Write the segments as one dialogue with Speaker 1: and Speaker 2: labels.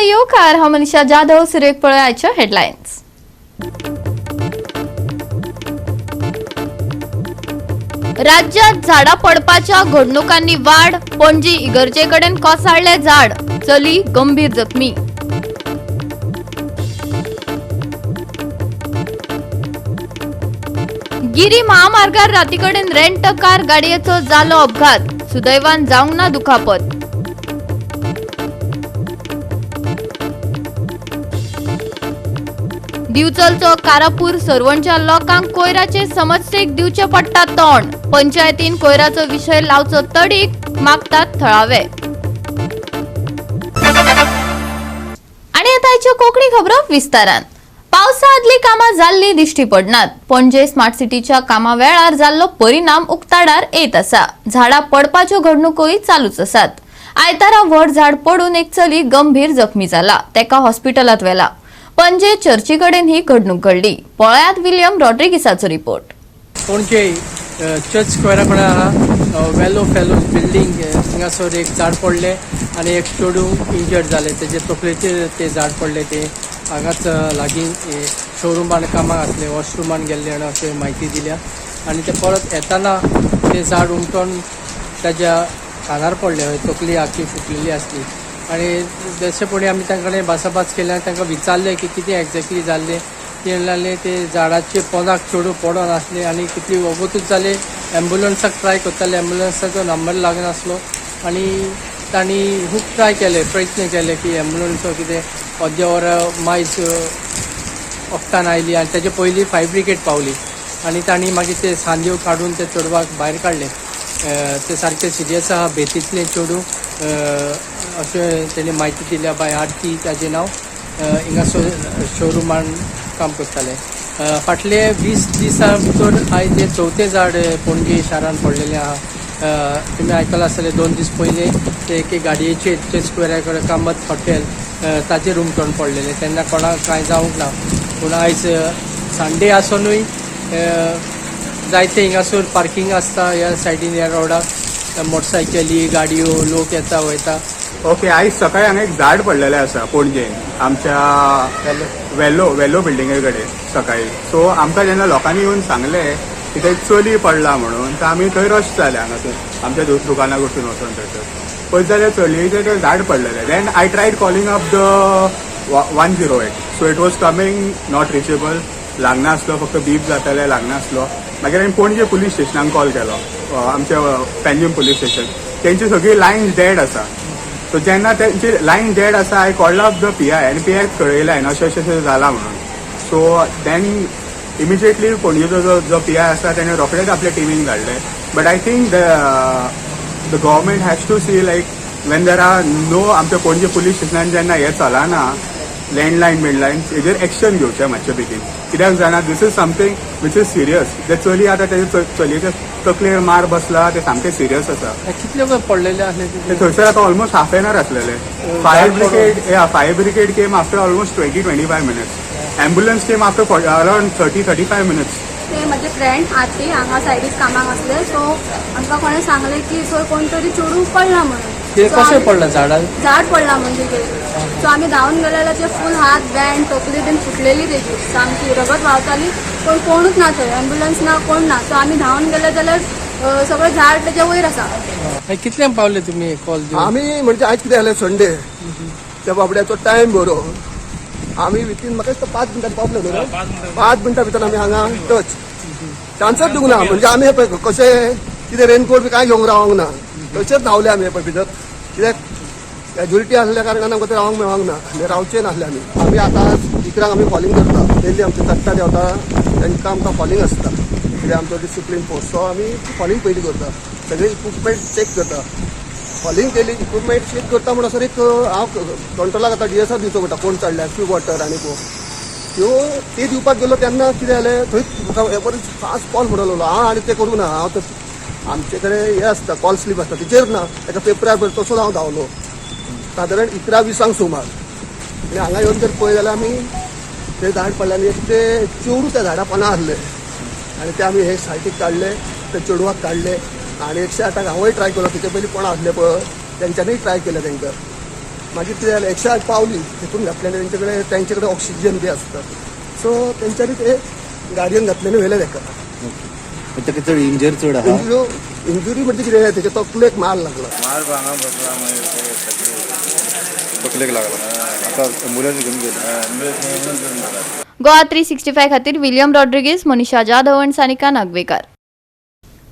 Speaker 1: नमस्ते योकार हा मनीषा जाधव सुरेख पळयाच्या हेडलाइन्स। राज्यात झाडा पडपाच्या घडणुकांनी वाढ, पणजी इगर्जेकडेन कोसळले झाड, चली गंभीर जखमी। गिरी महामार्गार रातीकडेन रेंट कार गाडयेचो जालो अपघात, सुदैवान जावंक ना दुखापत। दिवचलचो कारापूर सरवणच्या लोकांक कोयराचे समस्येक दिवचे पडटा तोंड, पंचायतीन कोयराचो विषय लावचो तडीक मागतात थळावे। आणि आताच्या कोंकणी खबरो विस्तारान। पावसाआदली कामां जाल्ली दिश्टी पडनात। पणजे स्मार्ट सिटीच्या कामा वेळार जाल्लो परिणाम उक्ताडार येत आसा। झाडा पडपाच्यो घडणुकोय चालूच आसात। आयतारा व्हड झाड पडून एक चली गंभीर जखमी जाला, तेका हॉस्पिटलात व्हेला। पणजे चर्चीकडेन ही घडणूक घडली। पळयात विलियम रॉड्रिगीसाचो रिपोर्ट।
Speaker 2: पणजे चर्च स्क्वेअराकडे वेलो फेलोज बिल्डिंग हिंगासर एक झाड पडले आणि एक चेडू इंजर्ड जाले। तेजे तकलेचेर ते झाड पडले। ते हांगाच लागीं शोरूमान कामाक आसले, वॉशरुमान गेल्ले आणि अशें म्हायती दिल्या। आणि ते परत येताना ते झाड उमटून ताज्या कानार पडले, तकली आखी फुटलेली आसली। आणि जशेपणी आमी तांकां भासाभास केली आनी तांकां विचारलें की कितें एक्झॅक्टली जाल्लें। ते म्हणलें ते झाडाचे पोंदाक चेडू पडून आसले आणि कितली वगतूच जाले। एम्ब्युलन्साक ट्राय करताले, एम्ब्युलन्साचो नंबर लागनासलो आणि तांणी खूब ट्राय केले, प्रयत्न केले की एम्ब्युलन्स कितें अर्दे वर मायज वखदान आयली आणि तेजे पयलीं फायर ब्रिगेड पावली आणि तांणी मागीर ते सांद्यो काडून ते चेडवाक भायर काडले। ते सारकें सिरियस आहा, बेतींतलें चेडू अशें तेणी म्हायती दिल्या। बाय आरती ताजें नांव, हिंगासर शोरूमान काम करताले। फाटले 20 दिसां भितर आयज हे चवथें झाड पणजे शारान पडलेलें आहा। तुमी आयकलां आसतलें 2 दीस पयलीं ते एके गाडयेचेर चर्च स्क्वेअरा कडेन कामत हॉटेल ताचेर उमटून पडलेलें, तेन्ना कोणाक कांय जावंक ना। पूण आयज संडे आसुनूय जायते हिंगासर पार्किंग आसता ह्या सायडीन, ह्या रोडाक मोटरसायकली गाडयो लोक येता वयता।
Speaker 3: ओके, आयज सकाळी हांगा एक झाड पडलेलें आसा पणजे आमच्या वेलो बिल्डिंगे कडेन सकाळी। सो आमकां जेन्ना लोकांनी येवन सांगलें की थंय चली पडला म्हणून, तर आमी थंय रश जाले हांगासर आमच्या दुकाना कडसून वचून थंयसर पळयत जाल्यार चलयेचें तें झाड पडलेलें। Then I tried calling up the 108, so it was coming not reachable, लागना आसलो, फक्त बीप जातालें, लागना आसलो। मागीर हांवें पणजे पुलीस स्टेशनाक कॉल केलो, आमच्या पेंजीम पुलीस स्टेशन। तेंची सगळी लायन्स डेड आसा। सो जेन्ना तेंची लायन डेड आसा, I called up the PI आनी PI कळयलें अशें अशें जाला म्हणून। सो देन इमिजिएटली पणजेचो जो PI आसा तेणें रोखडेच आपल्या टिमीक धाडले। But I think the government has to see like when there are no, आमच्या पणजे पुलीस स्टेशनान जेन्ना हें चलना लँडलायन हेजेर एक्शन घेवचें मातशें बेगीन, कित्याक जाणा this is something which is serious. जे चली आतां तेजे चलयेच्या तकलेर मार बसला, ते सामकें सिरियस आसा।
Speaker 2: कितले वेळ पडलेले आसले
Speaker 3: ते थंयसर आतां ऑलमोस्ट हाफ एन आवर आसलेले। Fire brigade came after almost 20-25 minutes. Ambulance came after around 30-35 minutes.
Speaker 4: ते माझे फ्रेंड आरती हांगा सायडीक कामाक आसले। सो आमकां कोणें सांगलें की सो कोण तरी चेडू पडला म्हणून।
Speaker 2: ते कशें पडला झाडार?
Speaker 4: झाड पडला म्हणजे ते। सो आमी धांवन गेले जाल्यार ते फूल हात बँड तकली बीन फुटलेली तेजी, सामकी रगत व्हांवताली, पण कोणूच ना थंय, एम्ब्युलन्स ना, कोण ना। सो आमी धांवन गेले जाल्यार सगळें झाड तेजे वयर आसा।
Speaker 2: कितल्यांक पावले तुमी कॉल दिवन?
Speaker 5: आमी म्हणजे आयज कितें जालें, संडे त्या बाबड्याचो टायम बरो, आमी विथीन म्हाका दिसता 5 मिनटां पावले न्हू, 5 मिनटां भितर आमी हांगा टच चान्सच दिवंक ना। म्हणजे आमी कशें कितें रेनकोट बी कांय घेवंक रावंक ना, थंयसरच धांवले आमी भितर, कित्याक कॅज्युलिटी आसल्या कारणान आमकां थंय रावंक मेळोंक ना, आनी रावचे नासले आमी आतां इकरांक आमी कॉलिंग करता, डेली आमचे 7 देंवता, तांकां आमकां कॉलिंग आसता, कित्याक आमचो डिसिप्लीन फोर्स। सो आमी कॉलिंग पयलीं करता, सगळे इक्विपमेंट चॅक करता। कॉलिंग केली, इक्विपमेंट चेक करता म्हणसर एक हांव कंट्रोलाक आतां DSR दिवचो पडटा, कोण चडल्या, फ्यू वॉटर आनी त्यो ते दिवपाक गेलो तेन्ना कितें जालें, थंय म्हाका बरें फास्ट कॉल म्हणून लागलो। हांव आनी ते करूं ना, हांव आमचे कडेन हें आसता कॉल स्लीप आसता, तेचेर ना, ताका पेपरार भर तसोच हांव धांवलो सादारण 11-20 सुमार। आनी हांगा येवन जर पळय जाल्यार आमी ते झाड पडलें आनी ते चेडू त्या झाडा पोंदा आसले आनी ते आमी हे सायटीक काडले, ते चेडवाक काडले आनी 108 हांवूय ट्राय केलो, तेचे पयलीं कोण आसले पळय तेंच्यांनीय ट्राय केलें तांकां। मागीर कितें जालें 108 पावली तितून घातलेलें त्यांच्याकडे ऑक्सिजन बी आसता सो तेंच्यांनी ते गाडयेन घातलेलें वयले ताका
Speaker 6: ताका चड इंजर चड आहा
Speaker 5: इंजुरी म्हणजे कितें तेच्या तकलेक मार लागला
Speaker 6: तकलेक लागला आता ॲम्ब्युलन्स घेऊन गेलो
Speaker 1: गोवा 365 खातीर विलियम रॉड्रिगीस, मनीषा जाधव आनी सानिका नागवेकर.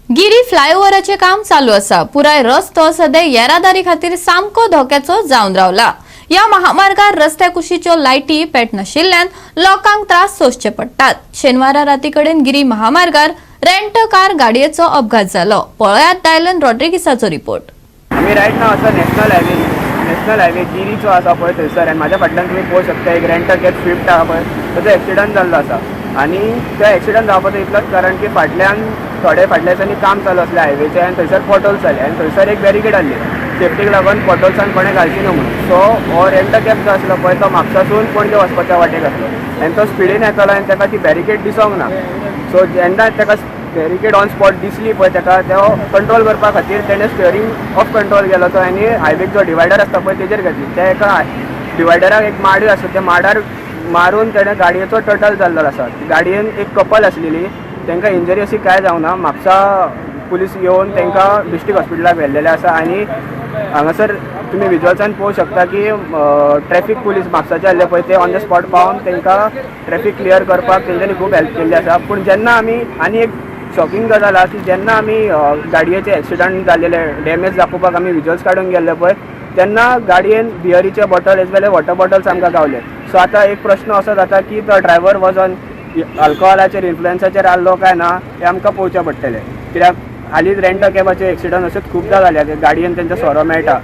Speaker 1: गिरी फ्लायओव्हराचें काम चालू आसा. पुराय रस्तो सध्या येरादारी खातीर सामको धोक्याचो जावन रावला. या महामार्गार रस्त्या कुशीच्यो लायटी पेट नाशिल्ल्यान लोकांक त्रास सोंसचे पडटात. शेनवारा राती कडेन गिरी महामार्गार रेंट कार गाडयेचो अपघात जालो. पळयात डायलन रॉड्रिगीसाचो रिपोर्ट.
Speaker 7: आम्ही रायट नाव आसा नॅशनल हायवे गिरीचो आसा पळय थंयसर आनी म्हाज्या फाटल्यान तुमी पळोवंक शकता एक रेंट कॅब स्विफ्ट आहा पळय ताचो एक्सिडंट जाल्लो आसा आनी तो एक्सिडंट जावपाचो इतलोच कारण की फाटल्यान थोडे फाटल्या दिसांनी काम चालू आसलें हायवेचें आनी थंयसर पोटल्स जाले आनी थंयसर एक बॅरिकेड आसली सेफ्टीक लागून पोटल्सान कोणें घालची न्हू म्हणून सो हो रेंट कॅब जो आसलो पळय तो म्हापसासून पणजे वचपाच्या वाटेक आसलो आनी तो स्पिडीन येतालो आनी ताका ती बॅरिकेड दिसोंक ना सो जेन्ना ताका बॅरिकेड ऑन स्पॉट दिसली पळय ताका तो कंट्रोल करपा खातीर तेणें स्टियरींग ऑफ कंट्रोल केलो तो आनी हायवेक जो डिवायडर आसता पळय तेजेर घातली त्या एका डिवायडराक एक माडी आसा त्या माडार मारून तेणें गाडयेचो टर्टल जाल्लो आसा गाडयेन एक कपल आसलेली तांकां इंजरी अशी कांय जावना म्हापसा पुलीस येवन तांकां डिस्ट्रिक्ट हॉस्पिटलाक व्हेल्लेले आसा आनी हांगासर तुमी विज्युअल्सान पळोवंक शकता की ट्रॅफीक पुलीस म्हापसाचे आसले पळय ते ऑन द स्पॉट पावन तांकां ट्रॅफीक क्लियर करपाक तेंच्यांनी खूब हेल्प केल्ली आसा पूण जेन्ना आमी आनी एक शॉकिंग गजाल आसा की जेन्ना आमी गाडयेचे एक्सिडंट जाल्लेले डॅमेज दाखोवपाक आमी विज्युअल्स काडून गेल्ले पळय तेन्ना गाडयेन बियरीचे बॉटल एज वेल वॉटर बॉटल्स आमकां गावले सो आतां एक प्रश्न असो जाता की तो ड्रायव्हर वॉज ऑन अल्कोहॉलाचेर इन्फ्लुएन्साचेर आसलो काय ना हें आमकां पळोवचें पडटलें कित्याक हालींच रेंट कॅबाचे एक्सिडंट अशेंच खुबदां जाल्या गाडयेन तेंचो सोरो मेळटा.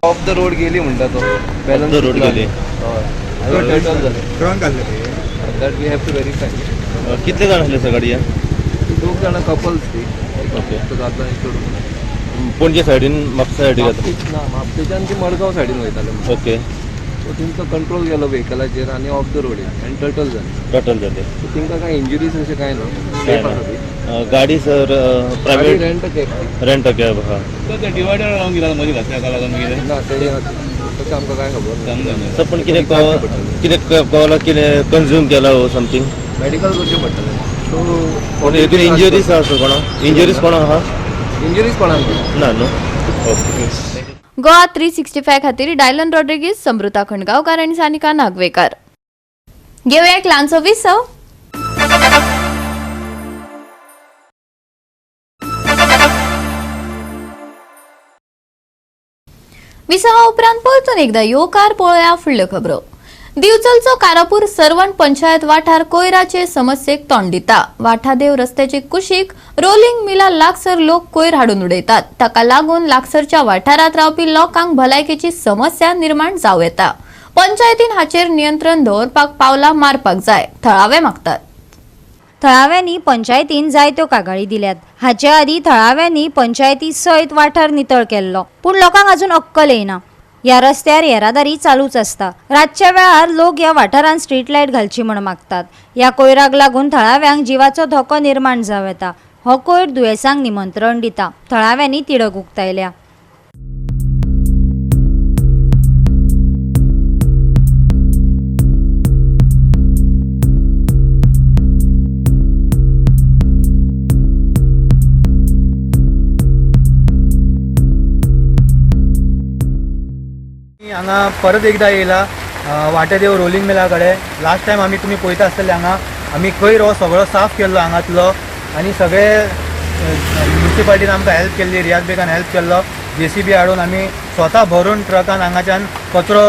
Speaker 8: ऑफ द रोड गेली म्हणटा तो
Speaker 6: Off the road गेली.
Speaker 8: That we have to verify
Speaker 6: कितले जाण आसले सर गाडयेन
Speaker 8: दोग जाणां कपल्स ती
Speaker 6: ओके
Speaker 8: जाता सोडून
Speaker 6: पणजे सायडीन म्हापसा सायडीन
Speaker 8: ना म्हापशेच्यान ती मडगांव सायडीन वयताले
Speaker 6: ओके
Speaker 8: सो तेंचो कंट्रोल केलो व्हेकलाचेर आनी ऑफ द रोड आनी टर्टल जालें
Speaker 6: टोटल जाले
Speaker 8: सो तेंकां कांय इंजुरीज अशें कांय ना सेफ आसा ती
Speaker 6: गाडी sir private
Speaker 8: rent cab
Speaker 6: rent cab हा
Speaker 8: ना तेजें तशें आमकां कांय खबर ना
Speaker 6: सर पण कितें कॉल कितें कंज्यूम केला हो समथींग
Speaker 8: मेडिकल करचें पडटलें सो
Speaker 6: पण हितून इंजुरीज आसा कोणा इंजुरीज कोणा आहा
Speaker 8: इंजुरीज कोणाक
Speaker 6: ना न्हू ओके
Speaker 1: गोवा 365 खातीर डायलन रॉड्रिगीस, समृता खंडगावकार आनी सानिका नागवेकर. घेऊया एक ल्हानसो विसव. विसवा उपरांत परतून एकदा येवकार पळोवया फुडल्यो खबरो. दिवचलचो कारापूर सरवण पंचायत वाठार कोयराचे समस्येक तोंड दिता. वाठादेव रस्त्याचे कुशीक रोलिंग मिला लागसर लोक कोयर हाडून उडयतात. ताका लागून लागसरच्या वाठारात रावपी लोकांक भलायकेची समस्या निर्माण जावं येता. पंचायतीन हाचेर नियंत्रण दवरपाक पावलां मारपाक जाय, थळावे मागतात.
Speaker 9: थळाव्यांनी पंचायतीन जायत्यो कागाळी दिल्यात. हाचे आदी थळाव्यांनी पंचायती सयत वाठार नितळ केल्लो, पूण लोकांक अजून अक्कल येना. या रस्त्यार येरादारी चालूच असता. रातच्या वेळार लोक या वाठारांत स्ट्रीट लायट घालची म्हण मागतात. या कोयराक लागून थळाव्यांक जिवाचो धोको निर्माण जावं येता. हो कोयर दुयेंसांक निमंत्रण दिता. थळाव्यांनी तिडक उक्तायल्या.
Speaker 10: हांगा परत एकदा येयला वाटेदेव रोलिंग मिला कडेन. लास्ट टायम तुम्ही पळयता आसतले हांगा आमी कोयर हो सगळो साफ केल्लो हांगातलो आनी सगळे म्युनिसिपालिटीन आमकां हेल्प केल्ली, रियाज बेगान हेल्प केल्लो. JCB हाडून आमी स्वता भरून ट्रकान हांगाच्यान कचरो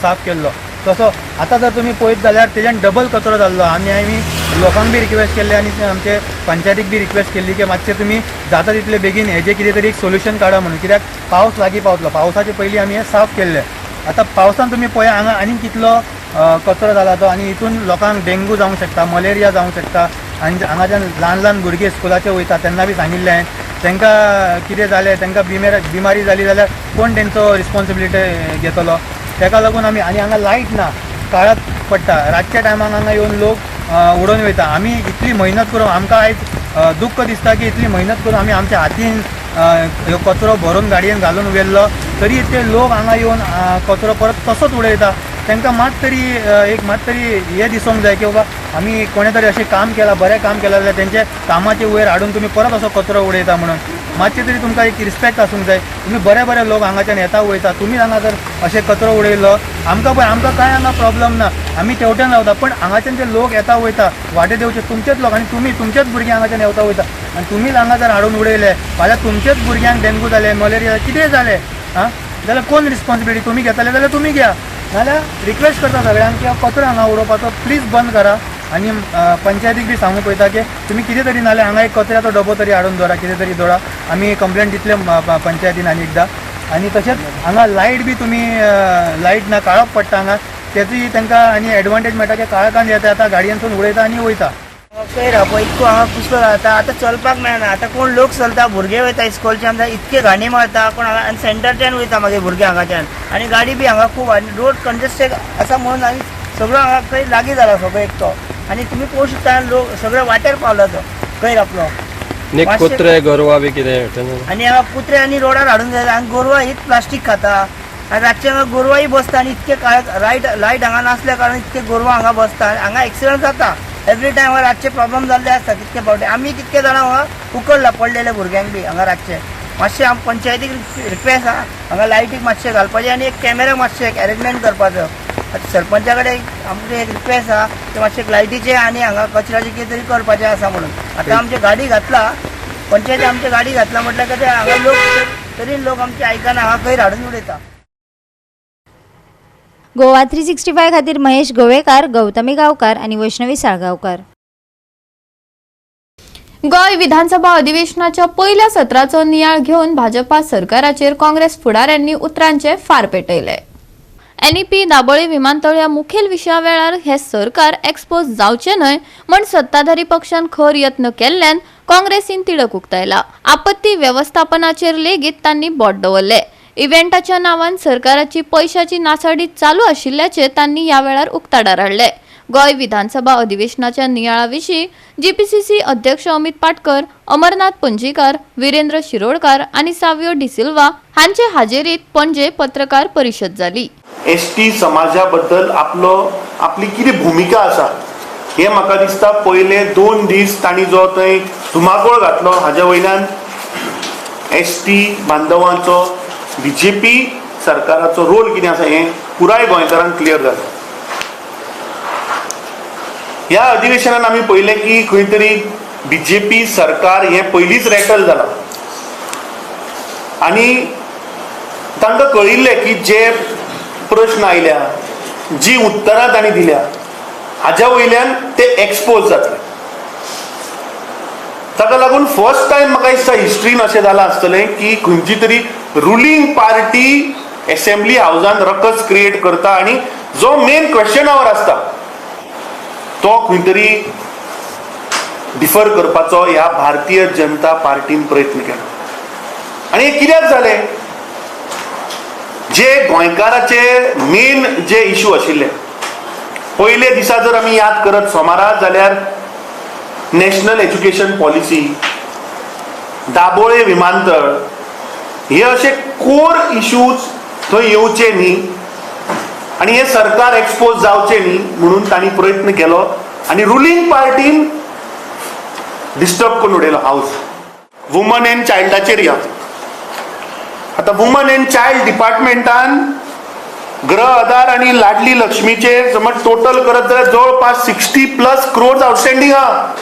Speaker 10: साफ केल्लो. तसो आतां जर तुमी पळयत जाल्यार तेज्यान डबल कचरो जाल्लो. आमी लोकांक बी रिक्वेस्ट केल्ली आनी आमचे पंचायतीक बी रिक्वेस्ट केल्ली की मातशें तुमी जाता तितले बेगीन हेजें कितें तरी एक सोल्युशन काडा म्हणून, कित्याक पावस लागीं पावतलो. पावसाचे पयलीं आमी हें साफ केल्लें. आता पावसान तुम्ही पळया हांगा आनी कितलो कचरो जाला तो, आनी हितून लोकांक डेंगू जावंक शकता, मलेरिया जावंक शकता. आनी हांगाच्यान ल्हान ल्हान भुरगे स्कुलाचे वयता तेन्ना बी सांगिल्लें हांवें, तांकां कितें जालें, तांकां बिमारी जाली जाल्यार कोण तेंचो रिस्पॉन्सिबिलिटी घेतलो. ताका लागून आमी आनी हांगा लायट ना, काळाक पडटा. रातच्या टायमाक हांगा येवन लोक उडोवन वयता. आमी इतली मेहनत करून आमकां आयज दुख्ख दिसता की इतली मेहनत करून आमी आमच्या हातीन ह्यो कचरो भरून गाडयेन घालून व्हेल्लो, तरी ते लोक हांगा येवन कचरो परत तसोच उडयता. तांकां मात तरी हें दिसूंक जाय की बाबा आमी कोणें तरी अशें काम केलां, बरें काम केलां जाल्यार तेंचे कामाचे वयर हाडून तुमी परत असो कचरो उडयता म्हणून. मातशें तरी तुमकां एक रिस्पेक्ट आसूंक जाय. तुमी बरे लोक हांगाच्यान येता वयता, तुमी हांगा जर अशें कचरो उडयलो आमकां कांय हांगा प्रॉब्लम ना, आमी तेवट्यान रावता. पण हांगाच्यान जे लोक येता वयता वाटेदेवचे तुमचेच लोक, आनी तुमचेच भुरगीं हांगाच्यान येवता वयता, आनी तुमीच हांगा जर हाडून उडयले फाल्यां तुमचेच भुरग्यांक डेंगू जाले, मलेरिया कितें जालें जाल्यार कोण रिस्पॉन्सिबिलिटी? तुमी घेतले जाल्यार तुमी घ्या. नाल्यार रिक्वेस्ट करता सगळ्यांक की कचरो हांगा उडोवपाचो प्लीज बंद करा. आनी पंचायतीक बी सांगूंक पळयता की तुमी कितें तरी नाल्यार हांगा एक कचऱ्याचो डबो तरी हाडून दवरा, कितें तरी दवरा. आमी कंप्लेंट दितले पंचायतीन आनी एकदां. आनी तशेंच हांगा लायट बी तुमी लायट ना, काळोख पडटा हांगा, तेची तांकां आनी एडवांटेज मेळटा की काळखान येता येता गाडयांसून उडयता आनी वयता.
Speaker 11: कोयर पळय इतको हांगा कुसलो जाता, आतां चलपाक मेळना. आतां कोण लोक चलता, भुरगे वयता इस्कॉलचे आमच्या इतके घाणी मारता, कोण हांगा आनी सेंटरच्यान वयता मागीर भुरगे हांगाच्यान, आनी गाडी बी हांगा खूब, आनी रोड कंजेस्टेड आसा म्हणून आमी सगळो हांगा खंय लागीं जाला सगळो एकटो. आनी तुमी पळोवंक शकता लोक सगळे वाटेर पावला तो कोयर आपलो.
Speaker 6: कुत्रे गोरवां बी कितें
Speaker 11: आनी हांगा कुत्रे आनी रोडार हाडून जाय. आनी गोरवां हीच प्लास्टीक खाता, आनी रातचे हांगा गोरवांय बसता. आनी इतके लायट हांगा नासल्या कारणान इतके गोरवां हांगा बसता. हांगा एक्सिडंट जाता एवरी टायम. हांगा रातचे प्रॉब्लेम जाल्ले आसता कितके फावटी. आमी कितके जाणां हांगा उकडला पडलेले भुरग्यांक बी हांगा रातचे. मातशें आम पंचायतीक रिक्वेस्ट आहा हांगा लायटीक मातशें घालपाचें आनी एक कॅमेरा मातशें एक अरेंजमेंट करपाचो. सरपंचा कडेन आमची एक रिक्वेस्ट आहा की मातशें लायटीचें आनी हांगा कचऱ्याचें कितें तरी करपाचें आसा म्हणून. आतां आमची गाडी घातला, पंचायती आमची गाडी घातला म्हटल्यार कितें हांगा लोक तरी लोक आमचे आयकना, हांगा खंय हाडून उडयता.
Speaker 9: गोवा 365 खातीर महेश गोवेकार, गौतमी गांवकार आनी वैष्णवी साळगांवकार.
Speaker 1: गोंय विधानसभा अधिवेशनाच्या पहिल्या सत्राचो नियाळ घेवन भाजपा सरकाराचेर काँग्रेस फुडाऱ्यांनी उतरांचे फार पेटयले. NEP दाबोळे विमानतळ ह्या मुखेल विशया वेळार हे सरकार एक्सपोज जावचे न्हय म्हण सत्ताधारी पक्षान खर यत्न केल्ल्यान काँग्रेसीन तिडक उक्तायला. आपत्ती व्यवस्थापनाचेर लेगीत तांणी बोट दवरले. इव्हेंटाच्या नांवान सरकाराची पैशाची नासाडी चालू आशिल्ल्याचे तांणी ह्या वेळार उक्ताडार हाडले. गोंय विधानसभा अधिवेशनाच्या नियाळाविशीं GPCC अध्यक्ष अमित पाटकर, अमरनाथ पणजीकार, वीरेंद्र शिरोडकार आनी सावियो डिसिल्वा हांचे हाजेरीत पणजे पत्रकार परिशद जाली.
Speaker 12: ST समाजा बद्दल आपली कितें भुमिका आसा हे म्हाका दिसता पयले 2 दीस तांणी जो थंय धुमाकूळ घातलो हाज्या वयल्यान ST बांदवांचो BJP सरकाराचो रोल कितें आसा हें पुराय गोंयकारांक क्लियर जाता. ह्या अधिवेशनान आमी पळयलें की खंय तरी BJP सरकार हें पयलींच रॅटल जालां आनी तांकां कळिल्लें की जे प्रश्न आयल्या जी उत्तरां तांणी दिल्या हाज्या वयल्यान ते एक्सपोज जातले. ताका लागून फर्स्ट टायम म्हाका दिसता हिस्ट्रीन अशें जालां आसतलें की खंयची तरी रुलींग पार्टी असेंब्ली हावजान रकस क्रिएट करता आनी जो मेन क्वेश्चन आवर आसता तो खंय तरी डिफर करपाचो ह्या भारतीय जनता पार्टीन प्रयत्न केलो. आनी हे कित्याक जालें? जे गोंयकाराचे मेन जे इश्यू आशिल्ले पयले दिसा जर आमी याद करत सोमारात जाल्यार नॅशनल एज्युकेशन पॉलिसी, दाबोळे विमानतळ, हे असे कोर इश्यूज थंय येवचे न्ही आनी हे सरकार एक्सपोज जावचे न्ही म्हणून तांणी प्रयत्न केलो आनी रुलींग पार्टीन डिस्टर्ब करून उडयलो हाऊस. वुमन एंड चायल्डाचेर या. आता वुमन एंड चायल्ड डिपार्टमेंटान गृह आधार आणि लाडली लक्ष्मीचे समज टोटल करत जाल्यार जवळपास 60+ crores आउटस्टँडिंग आहा.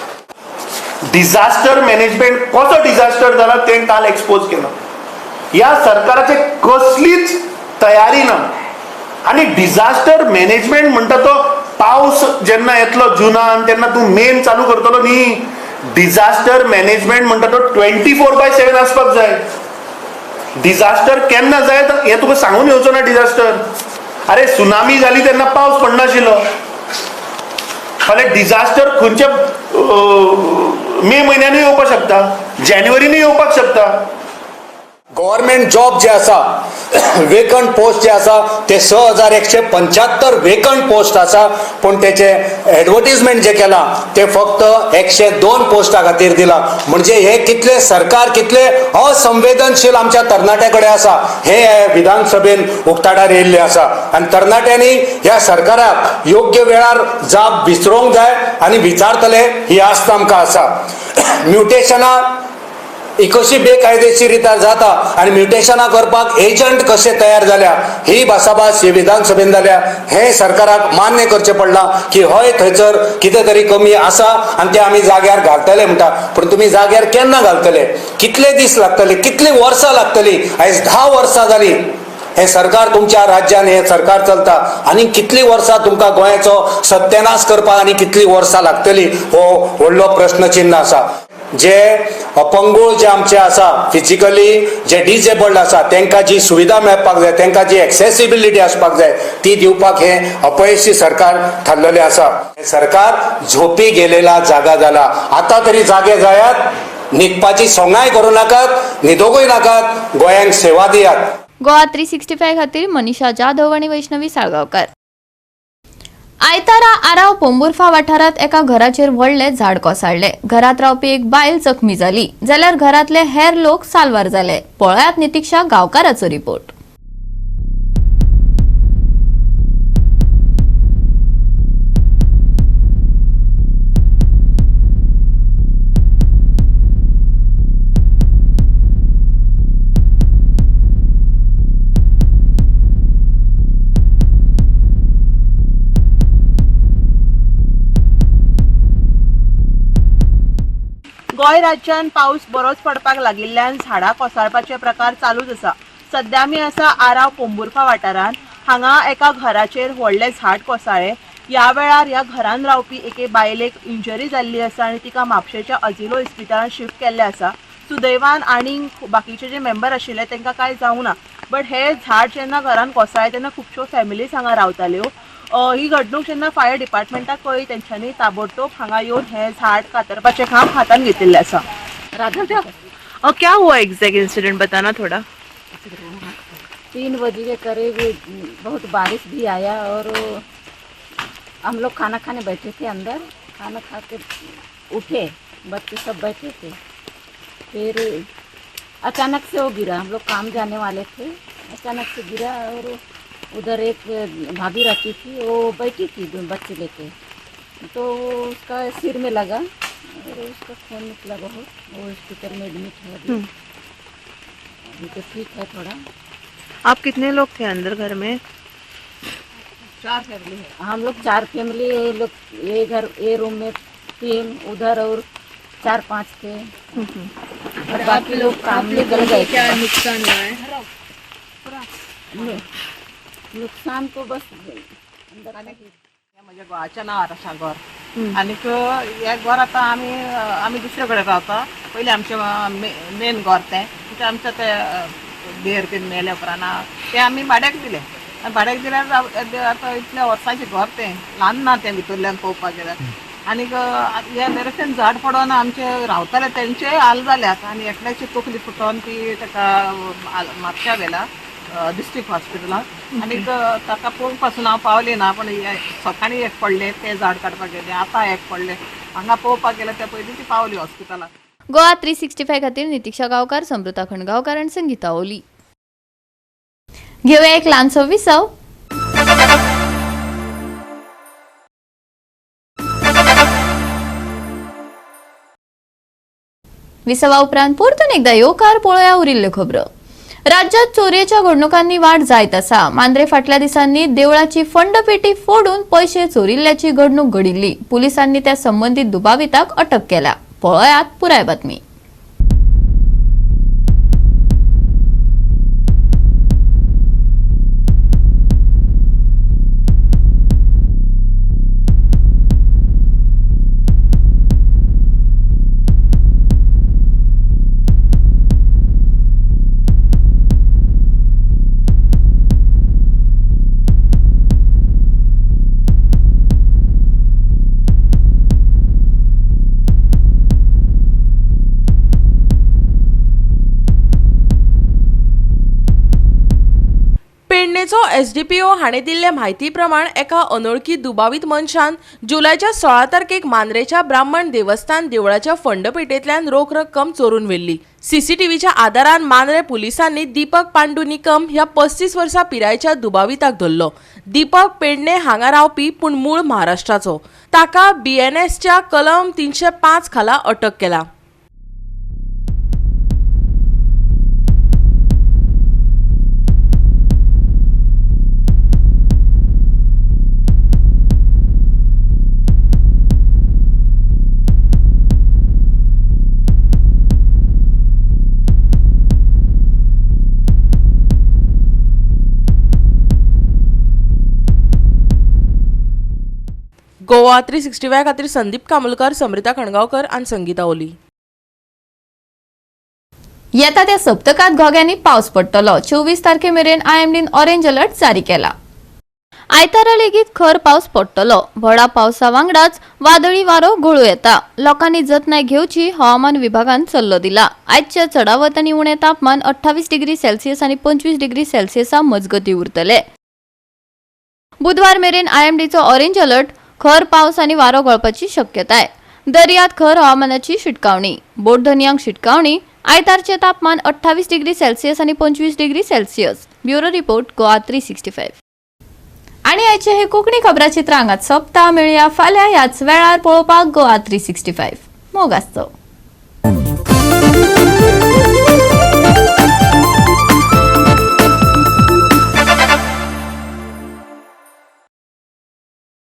Speaker 12: डिझास्टर मॅनेजमेंट कसो डिझास्टर जाला ते काल एक्सपोज केलो. या सरकाराचे कसलीच तयारी ना आणि डिझास्टर मॅनेजमेंट म्हणटा तो पावस जेन्ना येतलो जुनान तेन्ना तूं मेन चालू करतलो न्ही. डिझास्टर मॅनेजमेंट म्हणटा तो 24/7 आसपाक जाय. डिझास्टर केन्ना जाय हे तुका सांगून येवचो ना. डिझास्टर अरे सुनामी जाली तेन्ना पावस पडनाशिल्लो. फाल्यां डिझास्टर खंयच्या मे म्हयन्यानूय येवपाक शकता, जानेवारीनूय येवपाक शकता.
Speaker 13: गव्हर्नमेंट जॉब जे आसा, वेकंट पोस्ट जे आसा ते 6175 वेकंट पोस्ट आसा. पण त्याचे ॲडव्हर्टिजमेंट जे केला ते फक्त 102 पोस्टा खातीर दिला. म्हणजे हे कितले सरकार कितले असंवेदनशील आमच्या तरणाट्याकडे आसा हे विधानसभेन उक्ताडार येयल्ले आसा. आणि तरणाट्यांनी ह्या सरकाराक योग्य वेळार जाप विसरोंक जाय आनी विचारतले ही आस्त आमकां आसा. म्युटेशनां ही कशी बेकायदेशीरित्या जाता आनी म्युटेशनां करपाक एजंट कशे तयार जाल्या ही भासाभास हे विधानसभेन जाल्या. हे सरकाराक मान्य करचें पडलां की हय थंयसर कितें तरी कमी आसा आनी ते आमी जाग्यार घालतले म्हणटा. पूण तुमी जाग्यार केन्ना घालतले? कितले दीस लागतले? कितली वर्सां लागतली? आयज 10 वर्सां जाली हे सरकार तुमच्या राज्यान हे सरकार चलता आनी कितली वर्सां तुमकां गोंयाचो सत्यानाश करपाक आनी कितली वर्सां लागतली हो व्हडलो प्रश्नचिन्ह आसा. जे अपंगूळ जे आमचे आसा, फिजिकली जे डिजेबल्ड आसा तांकां जी सुविधा मेळपाक जाय, तांकां जी एक्सेसिबिलिटी आसपाक जाय ती दिवपाक हे अपयशी सरकार थारलेले आसा. सरकार झोपी गेलेला जागा जाला. आता तरी जागे जायात, न्हिदपाची सोंगाय करूं नाकात, न्हिदोकूय नाकात, गोंयांक सेवा दियात.
Speaker 1: गोवा 365 खातीर मनीषा जाधव आणि वैष्णवी साळगांवकर. आयतारा आराव पोंबुर्फा वाठारात एका घराचेर व्हडले झाड कोसळ्ळे. घरात रावपी एक बायल जखमी जाली जाल्यार घरातले हेर लोक साल्वार जाले. पळयात नितीक्षा गांवकाराचो रिपोर्ट.
Speaker 14: गोंय राज्यात पाऊस बरोच पडपाक लागिल्ल्यान झाडां कोसळपाचे प्रकार चालूच आसा. सध्या आमी आसा आराव पोंबुर्फा वाठारांत. हांगा एका घराचेर व्हडले झाड कोसळ्ळे. ह्या वेळार ह्या घरान रावपी एके बायलेक इंजरी जाल्ली आसा आनी तिका म्हापशेच्या अजिलो हॉस्पिटलांत शिफ्ट केल्ले आसा. सुदैवान आनीक बाकीचे जे मेंबर आशिल्ले तांकां कांय जावं ना. बट हे झाड जेन्ना घरान कोसळ्ळें तेन्ना खुबश्यो फॅमिलीज हांगा रावताल्यो. ही घडणूक जेन्ना फायर डिपार्टमेंटाक कळ्ळी तेंच्यांनी ताबडतोब हांगा येवन हे झाड कातरपाचें काम हातान घेतिल्लें आसा. क्या हुआ एग्जैक्ट इंसिडेंट बताना थोड़ा.
Speaker 15: 3 बजे के करीब बहुत बारिश भी आया और हम लोग खाना खाने बैठे थे अंदर. खाना खा के उठे, बच्चे सब बैठे थे. फिर अचानक से वो गिरा. हम लोग काम जाने वाले थे, अचानक से गिरा और उधर एक भाभी रहती थी, वो बैठी थी बच्चे लेके, तो उसका सिर में लगा और उसका खून निकला बहुत. वो हॉस्पिटल में एडमिट है अभी तो ठीक है थोड़ा.
Speaker 14: आप कितने लोग थे अंदर घर में?
Speaker 15: 4 फैमिली है. हम लोग 4 फैमिली. ये लोग ये घर ये रूम में 3, उधर और 4-5 थे और बाकी लोग काम निकल गए.
Speaker 14: क्या नुकसान हुआ है?
Speaker 15: नुकसान तो बस
Speaker 14: म्हज्या घोवाचें नांव आरशा गोर आनीक हे गोर आतां आमी दुसरे कडेन रावता. पयलीं आमचें मेन गोर तें आमचें तें देर बीन मेले उपरांत तें आमी भाड्याक दिलें. भाड्याक दिल्यार आतां इतल्या वर्सांचें घर तें ल्हान ना तें भितरल्यान पळोवपाक गेल्यार. आनीक हे दरेकटेन झाड पडोन आमचे रावताले तेंचे हाल जाल्यात आनी एकल्याची तकली फुटोन ती ताका म्हापश्या व्हेला डिस्ट्रिक्ट हॉस्पिटलांत. आनीक ताका पळोवंक पासून हांव पावली ना, पण सकाळीं एक पडलें तें झाड काडपाक गेलें, आतां एक पडलें हांगा पळोवपाक गेलें त्या पयलीं ती पावली हॉस्पिटलांत.
Speaker 1: गोवा 365 खातीर नितीक्षा गांवकार, समृता खंडगांवकार आनी संगीता ओली. घेऊया एक ल्हानसो विसव. विसवा उपरांत परतून एकदा येवकार पळोवया उरिल्ल्यो खबरो. राज्यात चोरयेच्या घडणुकांनी वाड जायत आसा. मांद्रे फाटल्या दिसांनी देवळाची फंडपेटी फोडून पयशे चोरिल्ल्याची घडणूक घडिल्ली. पुलिसांनी त्या संबंधित दुबाविताक अटक केल्या. पळयात पुराय बातमी.
Speaker 16: पेडणेचो एसडीपीओ हाणें दिल्ले म्हायती प्रमाण एका अनवळखी दुबावीत मनशान जुलयाच्या 16 तारखेक मांद्रेच्या ब्राह्मण देवस्थान देवळाच्या फंडपेटेंतल्यान रोख रक्कम चोरून व्हेल्ली. सीसीटीव्हीच्या आदारान मांद्रे पुलिसांनी दीपक पांडू निकम ह्या 35 वर्सां पिरायेच्या दुबाविताक धरलो. दीपक पेडणे हांगा रावपी पूण मूळ महाराष्ट्राचो. ताका BNSच्या कलम 305 खाला अटक केला. गोवा 365 खातीर संदीप कामलकर, समृता खणगांवकर आनी संगीता ओली.
Speaker 1: येता त्या सप्तकात घोग्यांनी पावस पडटलो. 24 तारखेमेरेन IMDन ऑरेंज अलर्ट जारी केला. आयतारा लेगीत खर पावस पडटलो. व्हडा पावसा वांगडाच वादळी वारो घोळू येता. लोकांनी जतनाय घेवची हवामान विभागान सल्लो दिला. आयच्या चडावत आनी उणें तापमान 28 डिग्री सेल्सियस आनी 25 डिग्री सेल्सियसा मजगती उरतले. बुधवार मेरेन IMDचो ऑरेंज अलर्ट खर पावस आनी वारो गळपाची शक्यताय. दर्यांत खर हवामानाची शिटकावणी. बोट धन्यांक शिटकावणी. आयतारचे तापमान 28 डिग्री सेल्सियस आनी 25 degree Celsius. Bureau report Goa 365. आणि आयचे हे कोंकणी खबराचित्र हांगाच सोंपता. मेळुया फाल्यां ह्याच वेळार पळोवपाक गोवा 365. मोग आसचो.